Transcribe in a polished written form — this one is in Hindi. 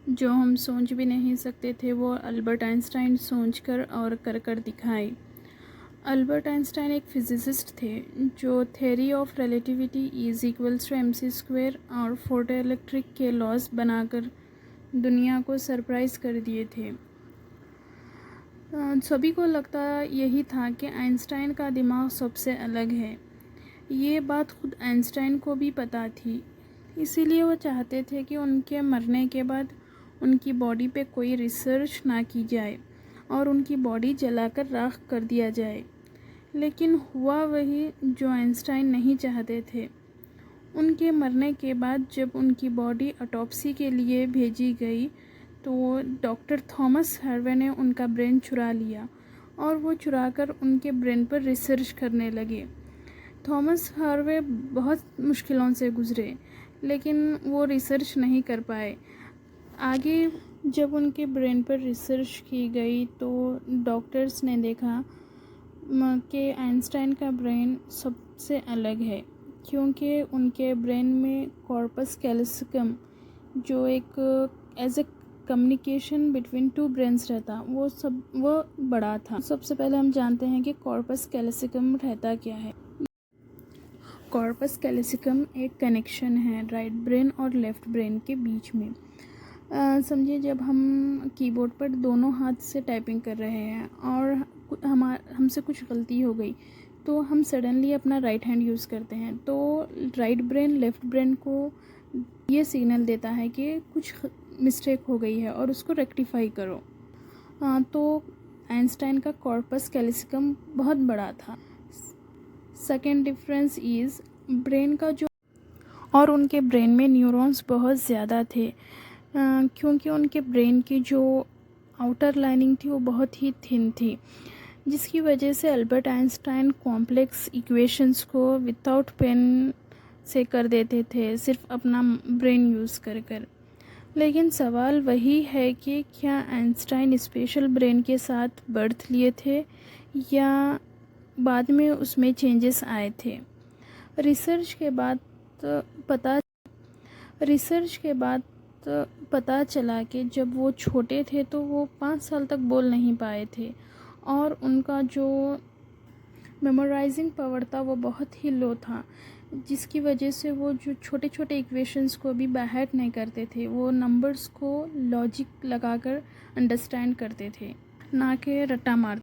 जो हम सोच भी नहीं सकते थे वो अल्बर्ट आइंस्टाइन सोच कर और कर कर दिखाए। अल्बर्ट आइंस्टाइन एक फिजिसिस्ट थे जो theory of relativity is equals to mc square और फोटो इलेक्ट्रिक के लॉज बनाकर दुनिया को सरप्राइज कर दिए थे। सभी को लगता यही था कि आइंस्टाइन का दिमाग सबसे अलग है। ये बात खुद आइंस्टाइन को भी पता थी, इसीलिए वो चाहते थे कि उनके मरने के बाद उनकी बॉडी पे कोई रिसर्च ना की जाए और उनकी बॉडी जलाकर राख कर दिया जाए। लेकिन हुआ वही जो आइंस्टाइन नहीं चाहते थे। उनके मरने के बाद जब उनकी बॉडी ऑटोप्सी के लिए भेजी गई तो डॉक्टर थॉमस हार्वे ने उनका ब्रेन चुरा लिया और वो चुराकर उनके ब्रेन पर रिसर्च करने लगे। थॉमस हार्वे बहुत मुश्किलों से गुज़रे लेकिन वो रिसर्च नहीं कर पाए। आगे जब उनके ब्रेन पर रिसर्च की गई तो डॉक्टर्स ने देखा कि आइंस्टाइन का ब्रेन सबसे अलग है, क्योंकि उनके ब्रेन में कॉर्पस कैल्सिकम जो एक as a communication between two brains रहता वो बड़ा था। सबसे पहले हम जानते हैं कि कॉर्पस कैल्सिकम रहता क्या है। कॉर्पस कैल्सिकम एक कनेक्शन है राइट ब्रेन और लेफ़्ट ब्रेन के बीच में। समझिए जब हम कीबोर्ड पर दोनों हाथ से टाइपिंग कर रहे हैं और हमसे कुछ गलती हो गई तो हम सडनली अपना राइट हैंड यूज़ करते हैं, तो राइट ब्रेन लेफ़्ट ब्रेन को ये सिग्नल देता है कि कुछ मिस्टेक हो गई है और उसको रेक्टिफाई करो। तो आइंस्टाइन का कॉर्पस कैल्सिकम बहुत बड़ा था। सेकेंड डिफरेंस इज़ ब्रेन का जो और उनके ब्रेन में न्यूरॉन्स बहुत ज़्यादा थे, क्योंकि उनके ब्रेन की जो आउटर लाइनिंग थी वो बहुत ही थिन थी, जिसकी वजह से अल्बर्ट आइंस्टाइन कॉम्प्लेक्स इक्वेशंस को विदाउट पेन से कर देते थे, सिर्फ अपना ब्रेन यूज़ कर कर। लेकिन सवाल वही है कि क्या आइंस्टाइन स्पेशल ब्रेन के साथ बर्थ लिए थे या बाद में उसमें चेंजेस आए थे। रिसर्च के बाद पता चला कि जब वो छोटे थे तो वो 5 साल तक बोल नहीं पाए थे और उनका जो मेमोराइजिंग पावर था वो बहुत ही लो था, जिसकी वजह से वो जो छोटे छोटे इक्वेशंस को भी बाय हार्ट नहीं करते थे, वो नंबर्स को लॉजिक लगाकर अंडरस्टैंड करते थे, ना कि रट्टा मारते